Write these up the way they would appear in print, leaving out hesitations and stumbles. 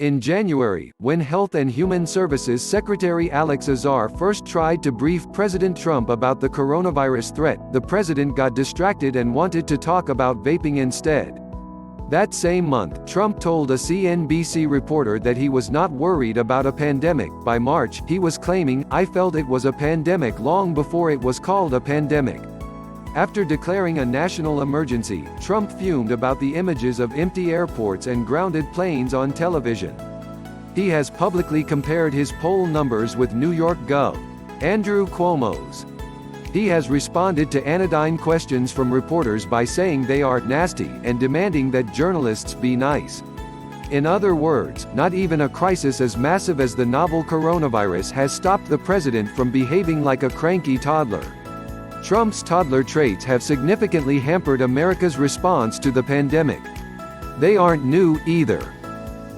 In January, when Health and Human Services Secretary Alex Azar first tried to brief President Trump about the coronavirus threat, the president got distracted and wanted to talk about vaping instead. That same month, Trump told a CNBC reporter that he was not worried about a pandemic. By March, he was claiming, "I felt it was a pandemic long before it was called a pandemic." After declaring a national emergency, Trump fumed about the images of empty airports and grounded planes on television. He has publicly compared his poll numbers with New York Gov. Andrew Cuomo's. He has responded to anodyne questions from reporters by saying they are nasty and demanding that journalists be nice. In other words, not even a crisis as massive as the novel coronavirus has stopped the president from behaving like a cranky toddler. Trump's toddler traits have significantly hampered America's response to the pandemic. They aren't new, either.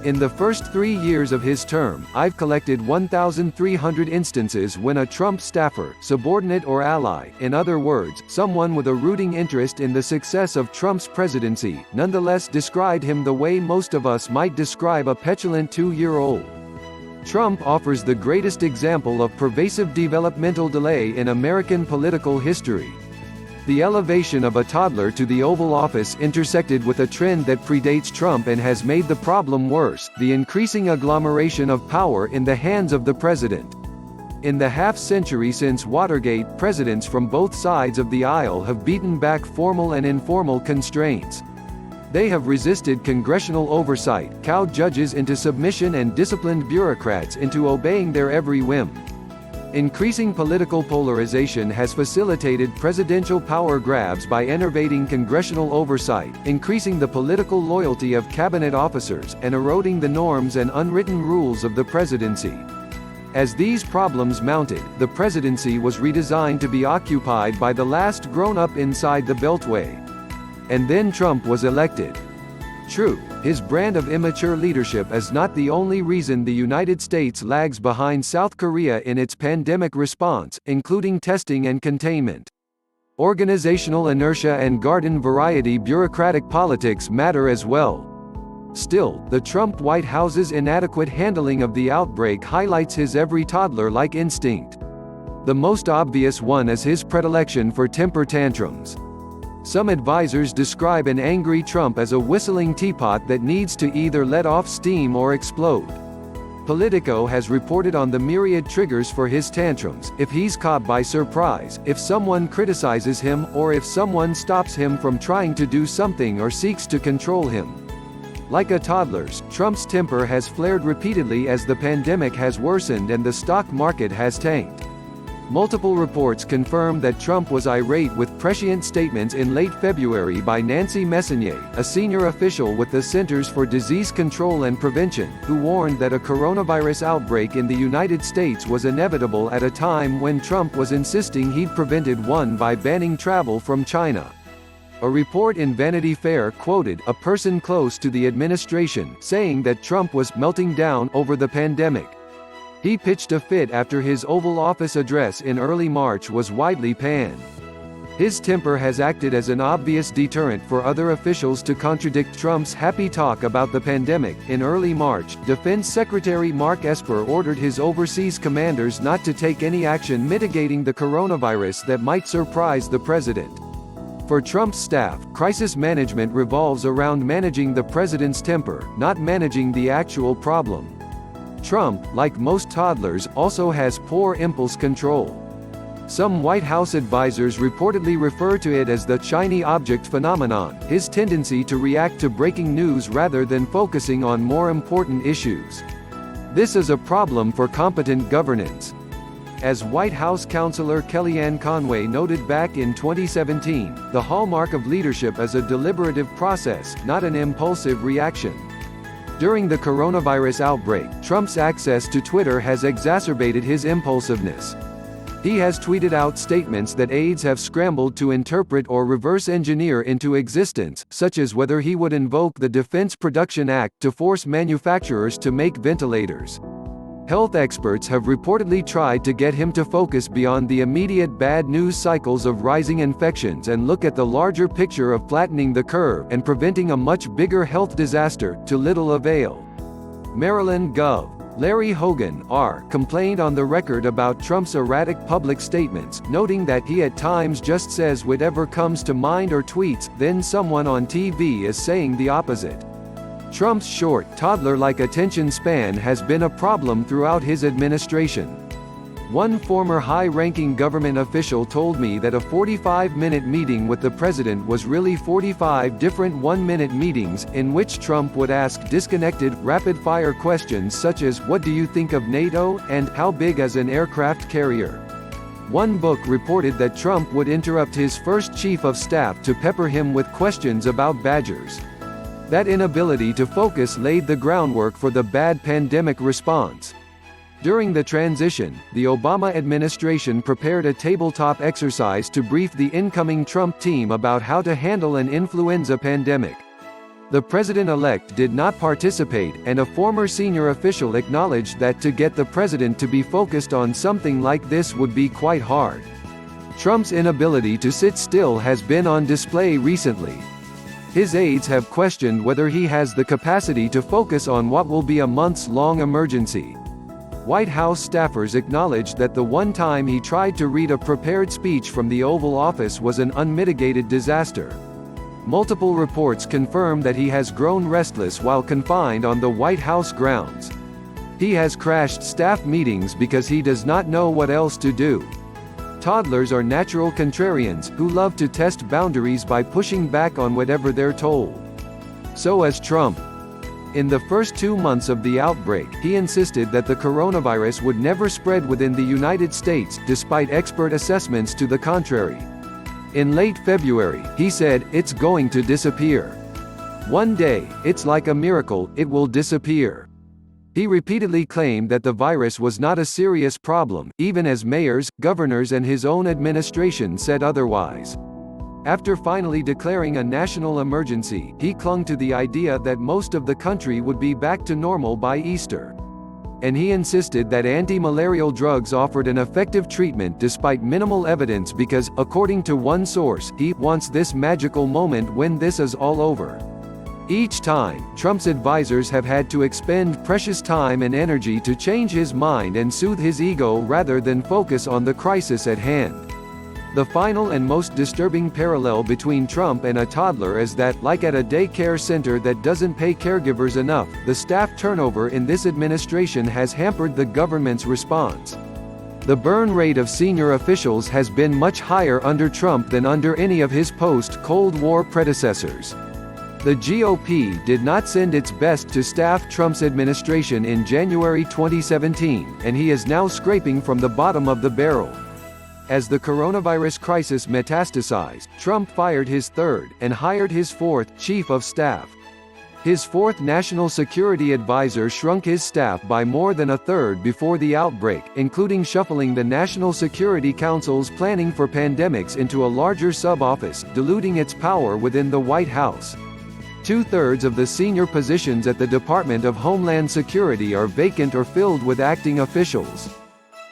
In the first 3 years of his term, I've collected 1,300 instances when a Trump staffer, subordinate or ally, in other words, someone with a rooting interest in the success of Trump's presidency, nonetheless described him the way most of us might describe a petulant 2-year-old. Trump offers the greatest example of pervasive developmental delay in American political history. The elevation of a toddler to the Oval Office intersected with a trend that predates Trump and has made the problem worse: the increasing agglomeration of power in the hands of the president. In the half-century since Watergate, presidents from both sides of the aisle have beaten back formal and informal constraints. They have resisted congressional oversight, cowed judges into submission and disciplined bureaucrats into obeying their every whim. Increasing political polarization has facilitated presidential power grabs by enervating congressional oversight, increasing the political loyalty of cabinet officers, and eroding the norms and unwritten rules of the presidency. As these problems mounted, the presidency was redesigned to be occupied by the last grown-up inside the Beltway. And then Trump was elected. True, his brand of immature leadership is not the only reason the United States lags behind South Korea in its pandemic response, including testing and containment. Organizational inertia and garden-variety bureaucratic politics matter as well. Still, the Trump White House's inadequate handling of the outbreak highlights his every toddler-like instinct. The most obvious one is his predilection for temper tantrums. Some advisors describe an angry Trump as a whistling teapot that needs to either let off steam or explode. Politico has reported on the myriad triggers for his tantrums: if he's caught by surprise, if someone criticizes him, or if someone stops him from trying to do something or seeks to control him. Like a toddler's, Trump's temper has flared repeatedly as the pandemic has worsened and the stock market has tanked. Multiple reports confirm that Trump was irate with prescient statements in late February by Nancy Messonnier, a senior official with the Centers for Disease Control and Prevention, who warned that a coronavirus outbreak in the United States was inevitable at a time when Trump was insisting he'd prevented one by banning travel from China. A report in Vanity Fair quoted a person close to the administration saying that Trump was melting down over the pandemic. He pitched a fit after his Oval Office address in early March was widely panned. His temper has acted as an obvious deterrent for other officials to contradict Trump's happy talk about the pandemic. In early March, Defense Secretary Mark Esper ordered his overseas commanders not to take any action mitigating the coronavirus that might surprise the president. For Trump's staff, crisis management revolves around managing the president's temper, not managing the actual problem. Trump, like most toddlers, also has poor impulse control. Some White House advisors reportedly refer to it as the shiny object phenomenon, his tendency to react to breaking news rather than focusing on more important issues. This is a problem for competent governance. As White House counselor Kellyanne Conway noted back in 2017, the hallmark of leadership is a deliberative process, not an impulsive reaction. During the coronavirus outbreak, Trump's access to Twitter has exacerbated his impulsiveness. He has tweeted out statements that aides have scrambled to interpret or reverse engineer into existence, such as whether he would invoke the Defense Production Act to force manufacturers to make ventilators. Health experts have reportedly tried to get him to focus beyond the immediate bad news cycles of rising infections and look at the larger picture of flattening the curve and preventing a much bigger health disaster, to little avail. Maryland Gov. Larry Hogan, R., complained on the record about Trump's erratic public statements, noting that he at times just says whatever comes to mind or tweets, then someone on TV is saying the opposite. Trump's short, toddler-like attention span has been a problem throughout his administration. One former high-ranking government official told me that a 45-minute meeting with the president was really 45 different one-minute meetings, in which Trump would ask disconnected, rapid-fire questions such as, "What do you think of NATO?" and "How big is an aircraft carrier?" One book reported that Trump would interrupt his first chief of staff to pepper him with questions about badgers. That inability to focus laid the groundwork for the bad pandemic response. During the transition, the Obama administration prepared a tabletop exercise to brief the incoming Trump team about how to handle an influenza pandemic. The president-elect did not participate, and a former senior official acknowledged that to get the president to be focused on something like this would be quite hard. Trump's inability to sit still has been on display recently. His aides have questioned whether he has the capacity to focus on what will be a months-long emergency. White House staffers acknowledged that the one time he tried to read a prepared speech from the Oval Office was an unmitigated disaster. Multiple reports confirm that he has grown restless while confined on the White House grounds. He has crashed staff meetings because he does not know what else to do. Toddlers are natural contrarians, who love to test boundaries by pushing back on whatever they're told. So is Trump. In the first 2 months of the outbreak, he insisted that the coronavirus would never spread within the United States, despite expert assessments to the contrary. In late February, he said, "It's going to disappear. One day, it's like a miracle, it will disappear." He repeatedly claimed that the virus was not a serious problem, even as mayors, governors and his own administration said otherwise. After finally declaring a national emergency, he clung to the idea that most of the country would be back to normal by Easter. And he insisted that anti-malarial drugs offered an effective treatment despite minimal evidence because, according to one source, he wants this magical moment when this is all over. Each time, Trump's advisors have had to expend precious time and energy to change his mind and soothe his ego rather than focus on the crisis at hand. The final and most disturbing parallel between Trump and a toddler is that, like at a daycare center that doesn't pay caregivers enough, the staff turnover in this administration has hampered the government's response. The burn rate of senior officials has been much higher under Trump than under any of his post-Cold War predecessors. The GOP did not send its best to staff Trump's administration in January 2017, and he is now scraping from the bottom of the barrel. As the coronavirus crisis metastasized, Trump fired his third, and hired his fourth, chief of staff. His fourth national security advisor shrunk his staff by more than a third before the outbreak, including shuffling the National Security Council's planning for pandemics into a larger sub-office, diluting its power within the White House. 2/3 of the senior positions at the Department of Homeland Security are vacant or filled with acting officials.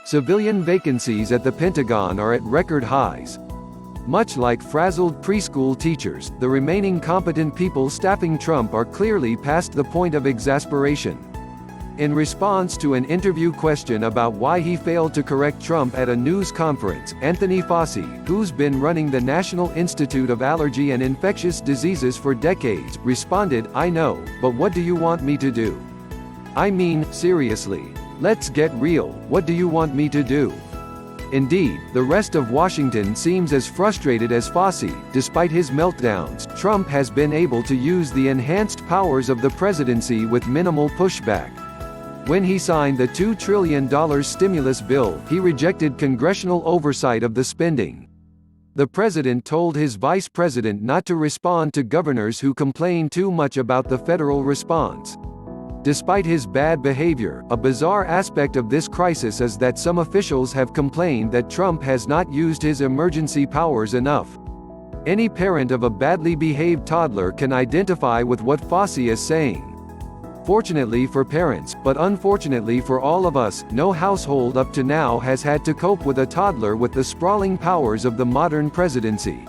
Civilian vacancies at the Pentagon are at record highs. Much like frazzled preschool teachers, the remaining competent people staffing Trump are clearly past the point of exasperation. In response to an interview question about why he failed to correct Trump at a news conference, Anthony Fauci, who's been running the National Institute of Allergy and Infectious Diseases for decades, responded, "I know, but what do you want me to do? I mean, seriously. Let's get real, what do you want me to do?" Indeed, the rest of Washington seems as frustrated as Fauci. Despite his meltdowns, Trump has been able to use the enhanced powers of the presidency with minimal pushback. When he signed the $2 trillion stimulus bill, he rejected congressional oversight of the spending. The president told his vice president not to respond to governors who complain too much about the federal response. Despite his bad behavior, a bizarre aspect of this crisis is that some officials have complained that Trump has not used his emergency powers enough. Any parent of a badly behaved toddler can identify with what Fauci is saying. Fortunately for parents, but unfortunately for all of us, no household up to now has had to cope with a toddler with the sprawling powers of the modern presidency.